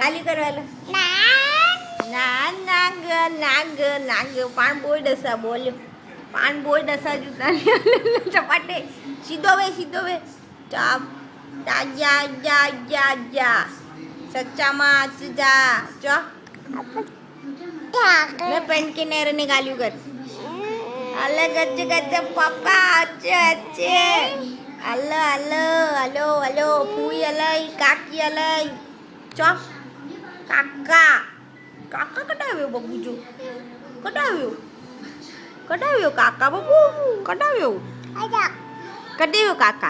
ગાલી કરવાલે ના નાગ નાગ નાગ પાન બોય ડસા બોલ્યો પાન બોય ડસા જૂતા ચપાટે સીધો વે ચાપ જા જા જા જા સચ્ચામાં જા ચો मैं पेन के नेर ने गालियों कर अलग गच्चे गच्चे पापा अच्छे अच्छे अल्लो अल्लो अल्लो अल्लो फूई अलई काकी अलई चो काका काका कटाव्यो बबूजो कटाव्यो काका बबू कटाव्यो काका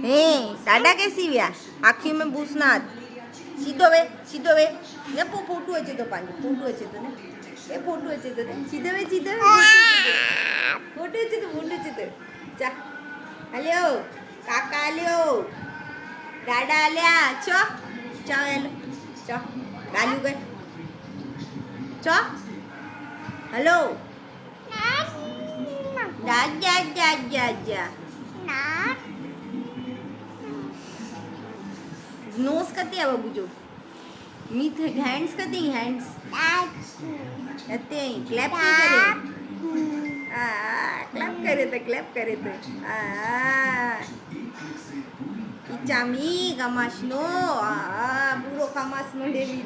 हे दादा कैसी व्या आँखी में बूसनाथ सीधो वे ने फोटो अच्छे तो पानी फोटो अच्छे तो ने ये फोटो अच्छे तो सीधो वे फोटो अच्छे तो चा हेलो काका हेलो दादा आल्या चो चो हेलो चो गालू कर चो हेलो जा जा जा जा जा नोज करते हैं बाबू जो मीथ हैंड्स करते हैं हैंड्स करते हैं क्लैप क्लैप करे तो इचामी गमाशनो बुरो कमासनो देवी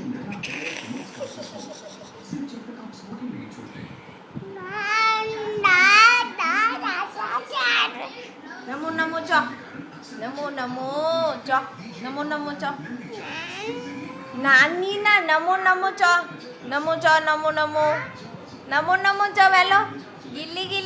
नमो नमो चो नमो नमो चो नमो नमो चो नानी ना नमो नमो चो नमो चो नमो नमो नमो नमो चो वेलो गिल्ली गिल्ली